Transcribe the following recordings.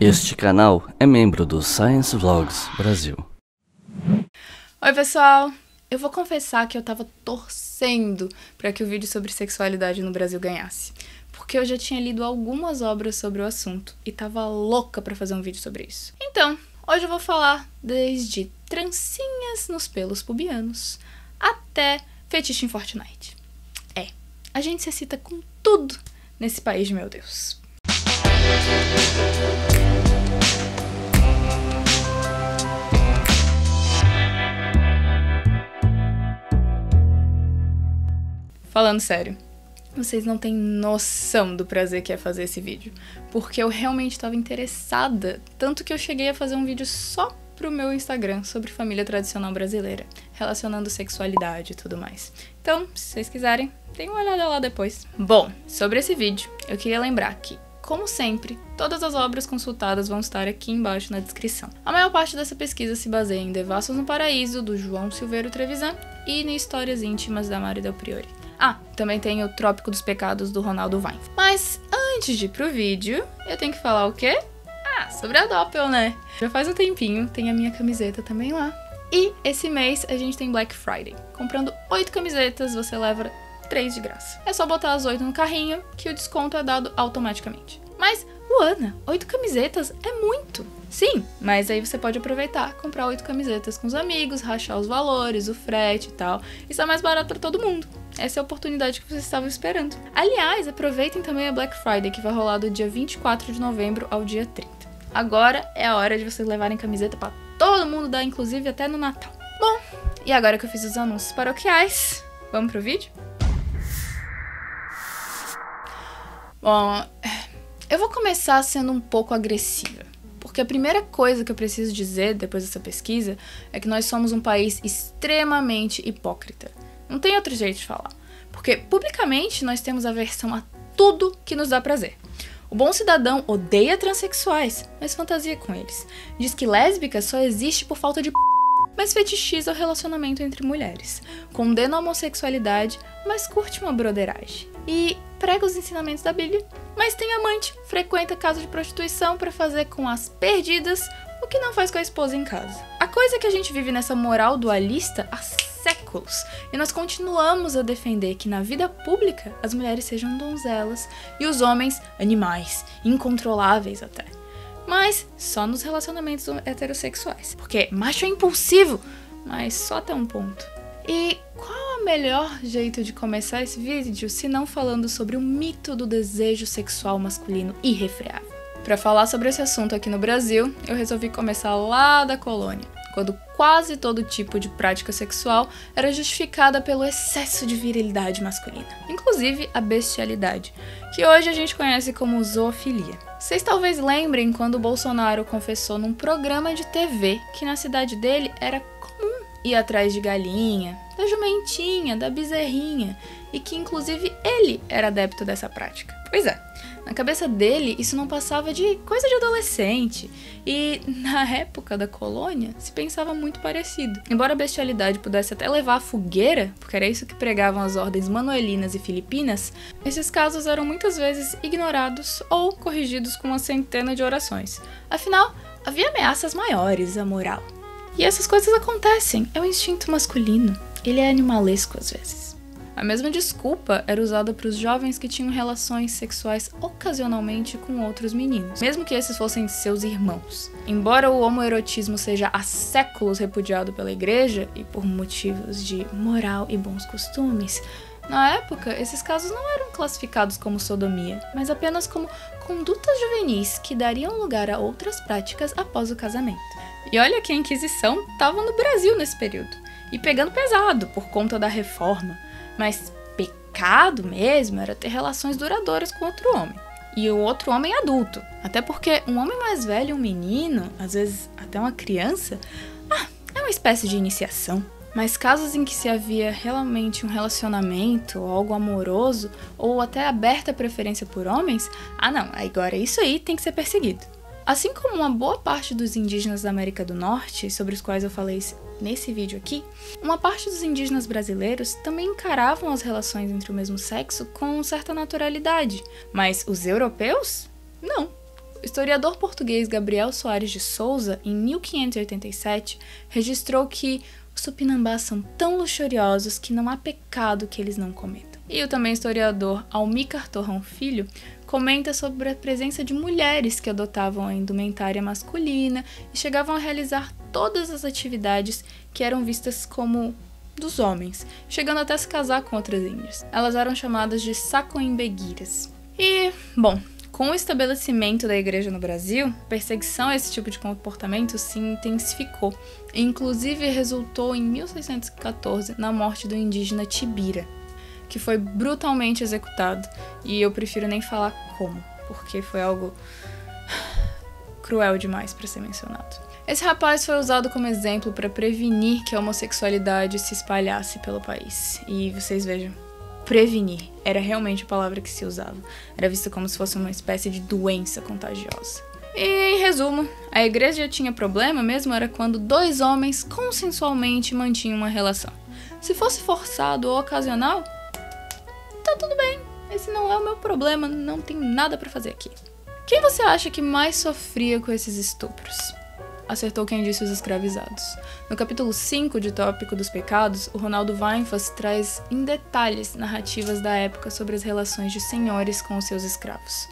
Este canal é membro do Science Vlogs Brasil. Oi pessoal, eu vou confessar que eu tava torcendo para que o vídeo sobre sexualidade no Brasil ganhasse, porque eu já tinha lido algumas obras sobre o assunto e tava louca para fazer um vídeo sobre isso. Então, hoje eu vou falar desde trancinhas nos pelos pubianos até fetiche em Fortnite. A gente se excita com tudo nesse país de meu Deus. Falando sério, vocês não têm noção do prazer que é fazer esse vídeo, porque eu realmente estava interessada, tanto que eu cheguei a fazer um vídeo só pro meu Instagram sobre família tradicional brasileira, relacionando sexualidade e tudo mais. Então, se vocês quiserem, deem uma olhada lá depois. Bom, sobre esse vídeo, eu queria lembrar que, como sempre, todas as obras consultadas vão estar aqui embaixo na descrição. A maior parte dessa pesquisa se baseia em Devassos no Paraíso, do João Silveiro Trevisan, e em Histórias Íntimas, da Mari Del Priore. Também tem o Trópico dos Pecados, do Ronaldo Vain. Mas, antes de ir pro vídeo, eu tenho que falar o quê? Sobre a Doppel, né? Já faz um tempinho, tem a minha camiseta também lá. E esse mês a gente tem Black Friday. Comprando 8 camisetas, você leva 3 de graça. É só botar as 8 no carrinho, que o desconto é dado automaticamente. Mas, Luana, 8 camisetas é muito! Sim, mas aí você pode aproveitar, comprar 8 camisetas com os amigos, rachar os valores, o frete e tal. Isso é mais barato pra todo mundo. Essa é a oportunidade que vocês estavam esperando. Aliás, aproveitem também a Black Friday, que vai rolar do dia 24 de novembro ao dia 30. Agora é a hora de vocês levarem camiseta pra todo mundo dar, inclusive até no Natal. Bom, e agora que eu fiz os anúncios paroquiais, vamos pro vídeo? Bom, eu vou começar sendo um pouco agressiva, porque a primeira coisa que eu preciso dizer depois dessa pesquisa é que nós somos um país extremamente hipócrita. Não tem outro jeito de falar, porque publicamente nós temos aversão a tudo que nos dá prazer. O bom cidadão odeia transexuais, mas fantasia com eles. Diz que lésbica só existe por falta de mas fetichiza o relacionamento entre mulheres. Condena a homossexualidade, mas curte uma broderagem. E prega os ensinamentos da Bíblia, mas tem amante, frequenta casa de prostituição para fazer com as perdidas o que não faz com a esposa em casa. A coisa é que a gente vive nessa moral dualista há séculos, e nós continuamos a defender que na vida pública as mulheres sejam donzelas e os homens animais, incontroláveis até. Mas só nos relacionamentos heterossexuais, porque macho é impulsivo, mas só até um ponto. E qual o melhor jeito de começar esse vídeo se não falando sobre o mito do desejo sexual masculino irrefreável? Para falar sobre esse assunto aqui no Brasil, eu resolvi começar lá da colônia, quando quase todo tipo de prática sexual era justificada pelo excesso de virilidade masculina, inclusive a bestialidade, que hoje a gente conhece como zoofilia. Vocês talvez lembrem quando o Bolsonaro confessou num programa de TV que na cidade dele era comum ir atrás de galinha, da jumentinha, da bezerrinha, e que inclusive ele era adepto dessa prática. Pois é, na cabeça dele isso não passava de coisa de adolescente, e na época da colônia se pensava muito parecido. Embora a bestialidade pudesse até levar à fogueira, porque era isso que pregavam as ordens manuelinas e filipinas, esses casos eram muitas vezes ignorados ou corrigidos com uma centena de orações. Afinal, havia ameaças maiores à moral. E essas coisas acontecem, é o instinto masculino, ele é animalesco às vezes. A mesma desculpa era usada para os jovens que tinham relações sexuais ocasionalmente com outros meninos, mesmo que esses fossem seus irmãos. Embora o homoerotismo seja há séculos repudiado pela igreja e por motivos de moral e bons costumes, na época esses casos não eram classificados como sodomia, mas apenas como condutas juvenis que dariam lugar a outras práticas após o casamento. E olha que a Inquisição estava no Brasil nesse período, e pegando pesado por conta da reforma. Mas pecado mesmo era ter relações duradouras com outro homem. E o outro homem adulto. Até porque um homem mais velho, um menino, às vezes até uma criança, é uma espécie de iniciação. Mas casos em que se havia realmente um relacionamento, ou algo amoroso, ou até aberta preferência por homens, não, agora isso aí tem que ser perseguido. Assim como uma boa parte dos indígenas da América do Norte, sobre os quais eu falei nesse vídeo aqui, uma parte dos indígenas brasileiros também encaravam as relações entre o mesmo sexo com certa naturalidade, mas os europeus, não. O historiador português Gabriel Soares de Souza, em 1587, registrou que os tupinambás são tão luxuriosos que não há pecado que eles não cometam. E o também historiador Almícar Torrão Filho comenta sobre a presença de mulheres que adotavam a indumentária masculina e chegavam a realizar todas as atividades que eram vistas como dos homens, chegando até a se casar com outras índias. Elas eram chamadas de sacoembeguiras. E, bom, com o estabelecimento da igreja no Brasil, a perseguição a esse tipo de comportamento se intensificou e inclusive resultou em 1614 na morte do indígena Tibira, que foi brutalmente executado, e eu prefiro nem falar como, porque foi algo cruel demais para ser mencionado. Esse rapaz foi usado como exemplo para prevenir que a homossexualidade se espalhasse pelo país. E vocês vejam, prevenir era realmente a palavra que se usava. Era vista como se fosse uma espécie de doença contagiosa. E, em resumo, a igreja tinha problema mesmo era quando dois homens consensualmente mantinham uma relação. Se fosse forçado ou ocasional, tá tudo bem. Esse não é o meu problema, não tenho nada pra fazer aqui. Quem você acha que mais sofria com esses estupros? Acertou quem disse os escravizados. No capítulo 5 de Tópico dos Pecados, o Ronaldo Weinfass traz em detalhes narrativas da época sobre as relações de senhores com os seus escravos.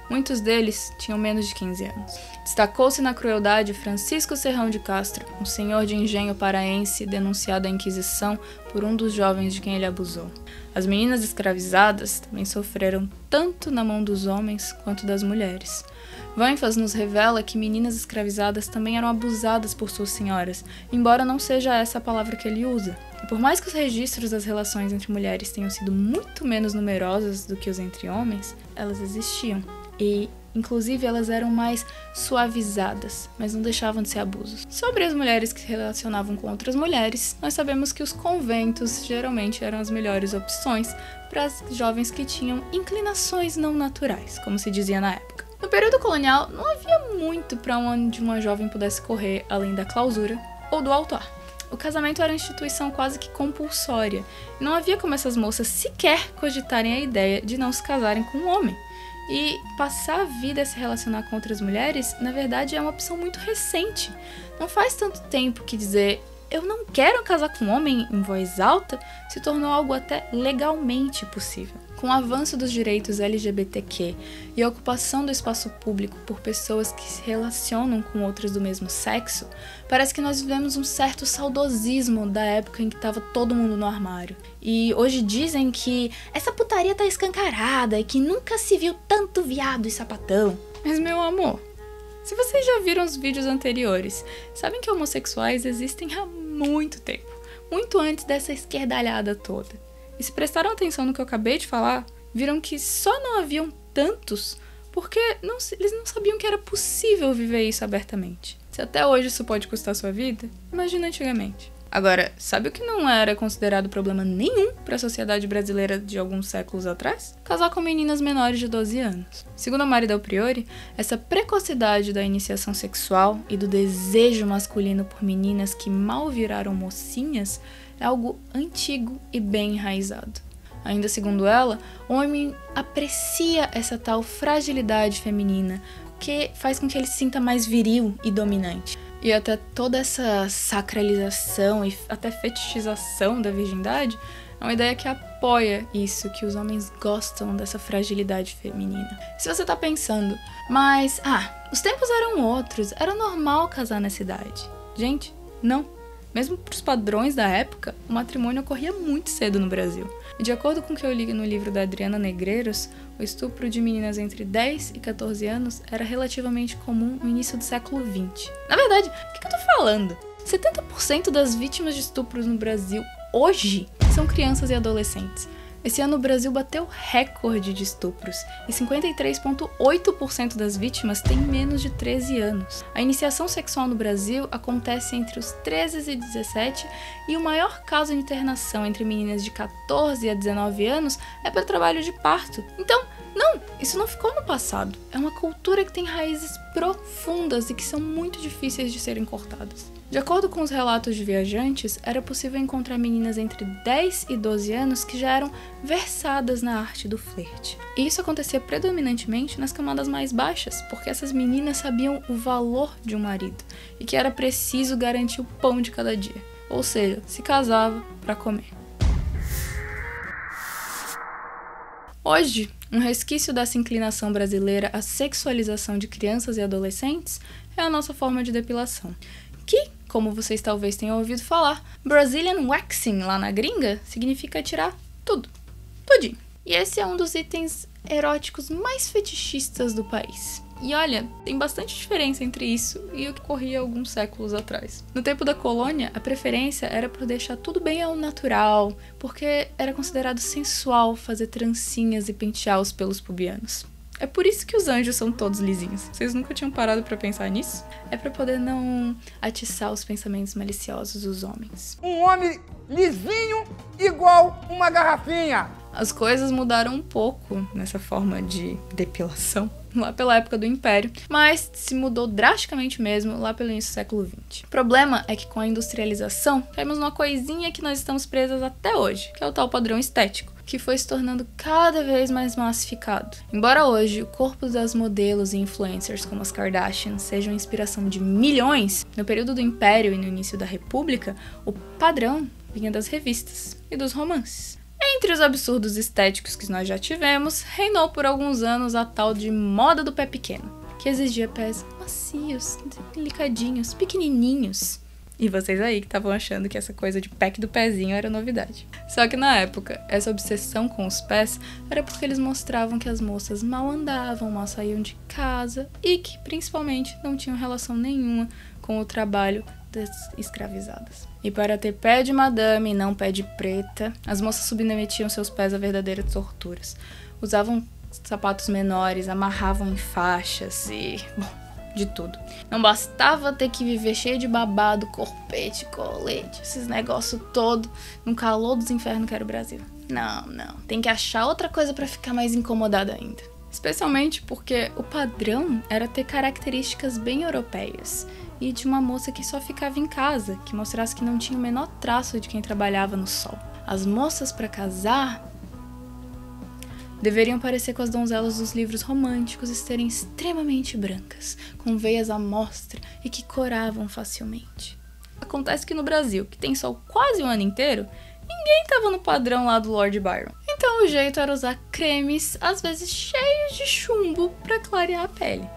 Muitos deles tinham menos de 15 anos. Destacou-se na crueldade Francisco Serrão de Castro, um senhor de engenho paraense denunciado à Inquisição por um dos jovens de quem ele abusou. As meninas escravizadas também sofreram tanto na mão dos homens quanto das mulheres. Weinfass nos revela que meninas escravizadas também eram abusadas por suas senhoras, embora não seja essa a palavra que ele usa. E por mais que os registros das relações entre mulheres tenham sido muito menos numerosos do que os entre homens, elas existiam. E, inclusive, elas eram mais suavizadas, mas não deixavam de ser abusos. Sobre as mulheres que se relacionavam com outras mulheres, nós sabemos que os conventos geralmente eram as melhores opções para as jovens que tinham inclinações não naturais, como se dizia na época. No período colonial, não havia muito para onde uma jovem pudesse correr além da clausura ou do altar. O casamento era uma instituição quase que compulsória, e não havia como essas moças sequer cogitarem a ideia de não se casarem com um homem. E passar a vida a se relacionar com outras mulheres, na verdade, é uma opção muito recente. Não faz tanto tempo que dizer "eu não quero casar com um homem" em voz alta se tornou algo até legalmente possível. Com o avanço dos direitos LGBTQ e a ocupação do espaço público por pessoas que se relacionam com outras do mesmo sexo, parece que nós vivemos um certo saudosismo da época em que estava todo mundo no armário. E hoje dizem que essa putaria tá escancarada e que nunca se viu tanto viado e sapatão. Mas, meu amor, se vocês já viram os vídeos anteriores, sabem que homossexuais existem há muito tempo, muito antes dessa esquerdalhada toda. E se prestaram atenção no que eu acabei de falar, viram que só não haviam tantos porque eles não sabiam que era possível viver isso abertamente. Se até hoje isso pode custar sua vida, imagina antigamente. Agora, sabe o que não era considerado problema nenhum para a sociedade brasileira de alguns séculos atrás? Casar com meninas menores de 12 anos. Segundo a Mari Del Priore, essa precocidade da iniciação sexual e do desejo masculino por meninas que mal viraram mocinhas é algo antigo e bem enraizado. Ainda segundo ela, o homem aprecia essa tal fragilidade feminina, que faz com que ele se sinta mais viril e dominante. E até toda essa sacralização e até fetichização da virgindade é uma ideia que apoia isso, que os homens gostam dessa fragilidade feminina. Se você tá pensando, mas, os tempos eram outros, era normal casar nessa idade. Gente, não. Mesmo para os padrões da época, o matrimônio ocorria muito cedo no Brasil. E de acordo com o que eu li no livro da Adriana Negreiros, o estupro de meninas entre 10 e 14 anos era relativamente comum no início do século XX. Na verdade, o que eu tô falando? 70% das vítimas de estupros no Brasil hoje são crianças e adolescentes. Esse ano o Brasil bateu recorde de estupros e 53,8% das vítimas têm menos de 13 anos. A iniciação sexual no Brasil acontece entre os 13 e 17 e o maior caso de internação entre meninas de 14 a 19 anos é para trabalho de parto. Então, Não, isso não ficou no passado. É uma cultura que tem raízes profundas e que são muito difíceis de serem cortadas. De acordo com os relatos de viajantes, era possível encontrar meninas entre 10 e 12 anos que já eram versadas na arte do flerte. E isso acontecia predominantemente nas camadas mais baixas, porque essas meninas sabiam o valor de um marido e que era preciso garantir o pão de cada dia. Ou seja, se casava para comer. Hoje, um resquício dessa inclinação brasileira à sexualização de crianças e adolescentes é a nossa forma de depilação, que, como vocês talvez tenham ouvido falar, Brazilian Waxing lá na gringa significa tirar tudo, tudinho. E esse é um dos itens eróticos mais fetichistas do país. E olha, tem bastante diferença entre isso e o que ocorria alguns séculos atrás. No tempo da colônia, a preferência era por deixar tudo bem ao natural, porque era considerado sensual fazer trancinhas e pentear os pelos pubianos. É por isso que os anjos são todos lisinhos. Vocês nunca tinham parado pra pensar nisso? É pra poder não atiçar os pensamentos maliciosos dos homens. Um homem lisinho igual uma garrafinha. As coisas mudaram um pouco nessa forma de depilação lá pela época do Império, mas se mudou drasticamente mesmo lá pelo início do século XX. O problema é que com a industrialização, caímos numa coisinha que nós estamos presas até hoje, que é o tal padrão estético, que foi se tornando cada vez mais massificado. Embora hoje o corpo das modelos e influencers como as Kardashian sejam inspiração de milhões, no período do Império e no início da República, o padrão vinha das revistas e dos romances. Entre os absurdos estéticos que nós já tivemos, reinou por alguns anos a tal de moda do pé pequeno, que exigia pés macios, delicadinhos, pequenininhos. E vocês aí que estavam achando que essa coisa de pack do pezinho era novidade. Só que na época, essa obsessão com os pés era porque eles mostravam que as moças mal andavam, mal saíam de casa e que, principalmente, não tinham relação nenhuma com o trabalho das escravizadas. E para ter pé de madame e não pé de preta, as moças submetiam seus pés a verdadeiras torturas. Usavam sapatos menores, amarravam em faixas e... bom, de tudo. Não bastava ter que viver cheio de babado, corpete, colete, esses negócios todo no calor dos infernos que era o Brasil. Não, tem que achar outra coisa pra ficar mais incomodada ainda. Especialmente porque o padrão era ter características bem europeias e de uma moça que só ficava em casa, que mostrasse que não tinha o menor traço de quem trabalhava no sol. As moças para casar deveriam parecer com as donzelas dos livros românticos e serem extremamente brancas, com veias à mostra e que coravam facilmente. Acontece que no Brasil, que tem sol quase o ano inteiro, ninguém tava no padrão lá do Lord Byron. Então o jeito era usar cremes, às vezes cheios de chumbo, para clarear a pele.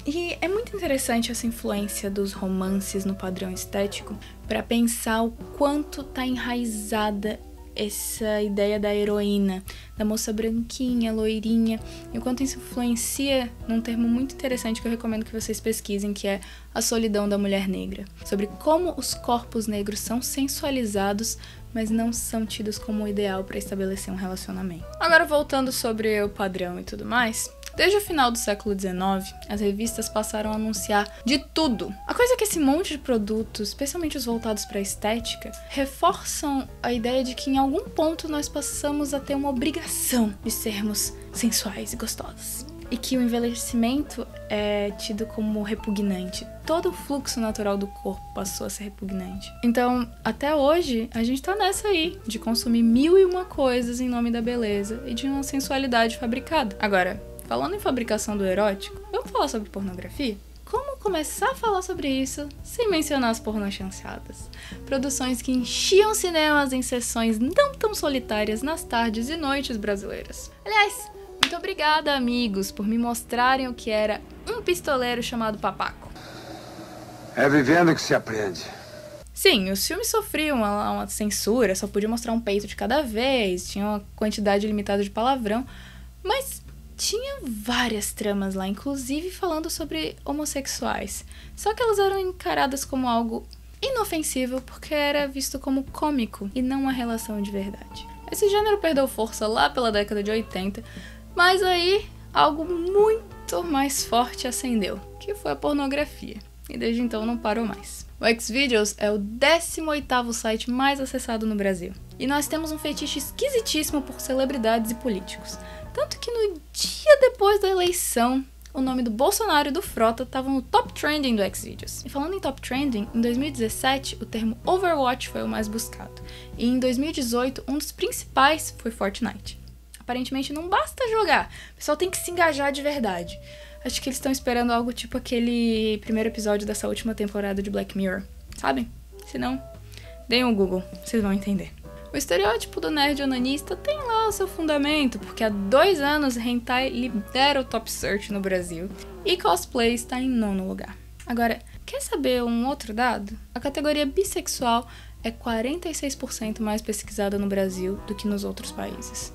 E é muito interessante essa influência dos romances no padrão estético para pensar o quanto tá enraizada essa ideia da heroína, da moça branquinha, loirinha, e o quanto isso influencia num termo muito interessante que eu recomendo que vocês pesquisem, que é a solidão da mulher negra. Sobre como os corpos negros são sensualizados, mas não são tidos como o ideal para estabelecer um relacionamento. Agora voltando sobre o padrão e tudo mais, desde o final do século XIX, as revistas passaram a anunciar de tudo. A coisa é que esse monte de produtos, especialmente os voltados para a estética, reforçam a ideia de que em algum ponto nós passamos a ter uma obrigação de sermos sensuais e gostosas. E que o envelhecimento é tido como repugnante. Todo o fluxo natural do corpo passou a ser repugnante. Então, até hoje, a gente tá nessa aí, de consumir 1001 coisas em nome da beleza e de uma sensualidade fabricada. Agora, falando em fabricação do erótico, vamos falar sobre pornografia? Como começar a falar sobre isso sem mencionar as pornochanchadas? Produções que enchiam cinemas em sessões não tão solitárias nas tardes e noites brasileiras. Aliás, muito obrigada, amigos, por me mostrarem o que era um pistoleiro chamado Papaco. É vivendo que se aprende. Sim, os filmes sofriam uma censura, só podia mostrar um peito de cada vez, tinha uma quantidade limitada de palavrão, mas tinha várias tramas lá, inclusive falando sobre homossexuais. Só que elas eram encaradas como algo inofensivo porque era visto como cômico e não uma relação de verdade. Esse gênero perdeu força lá pela década de 80, mas aí algo muito mais forte ascendeu, que foi a pornografia. E desde então não parou mais. O Xvideos é o 18º site mais acessado no Brasil. E nós temos um fetiche esquisitíssimo por celebridades e políticos. Tanto que no dia depois da eleição, o nome do Bolsonaro e do Frota estavam no top trending do Xvideos. E falando em top trending, em 2017 o termo Overwatch foi o mais buscado. E em 2018 um dos principais foi Fortnite. Aparentemente não basta jogar, o pessoal tem que se engajar de verdade. Acho que eles estão esperando algo tipo aquele primeiro episódio dessa última temporada de Black Mirror, sabem? Se não, deem um Google, vocês vão entender. O estereótipo do nerd onanista tem lá o seu fundamento, porque há 2 anos hentai lidera o top search no Brasil e cosplay está em 9º lugar. Agora, quer saber um outro dado? A categoria bissexual é 46% mais pesquisada no Brasil do que nos outros países.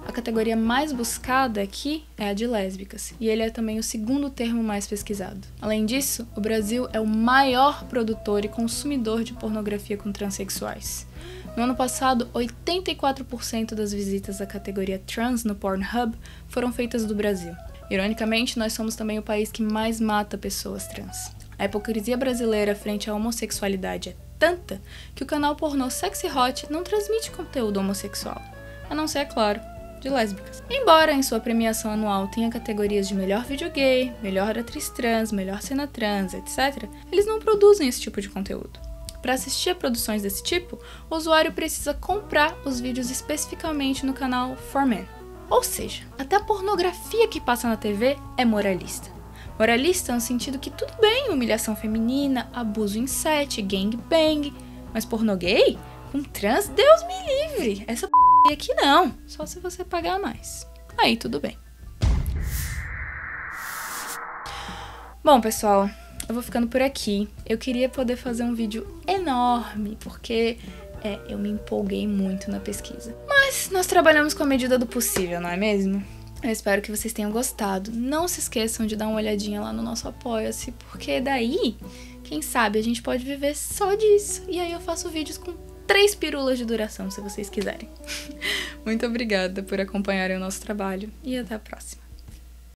A categoria mais buscada aqui é a de lésbicas, e ele é também o 2º termo mais pesquisado. Além disso, o Brasil é o maior produtor e consumidor de pornografia com transexuais. No ano passado, 84% das visitas à categoria trans no Pornhub foram feitas do Brasil. Ironicamente, nós somos também o país que mais mata pessoas trans. A hipocrisia brasileira frente à homossexualidade é tanta que o canal pornô Sexy Hot não transmite conteúdo homossexual, a não ser, é claro, de lésbicas. Embora em sua premiação anual tenha categorias de melhor vídeo gay, melhor atriz trans, melhor cena trans, etc., eles não produzem esse tipo de conteúdo. Para assistir a produções desse tipo, o usuário precisa comprar os vídeos especificamente no canal 4Men. Ou seja, até a pornografia que passa na TV é moralista. Moralista no sentido que tudo bem, humilhação feminina, abuso em set, gangbang, mas pornô gay? Com trans? Deus me livre! Essa p*** aqui não, só se você pagar mais. Aí tudo bem. Bom, pessoal, eu vou ficando por aqui. Eu queria poder fazer um vídeo enorme, porque eu me empolguei muito na pesquisa. Mas nós trabalhamos com a medida do possível, não é mesmo? Eu espero que vocês tenham gostado. Não se esqueçam de dar uma olhadinha lá no nosso Apoia-se, porque daí, quem sabe, a gente pode viver só disso. E aí eu faço vídeos com 3 pílulas de duração, se vocês quiserem. Muito obrigada por acompanharem o nosso trabalho e até a próxima.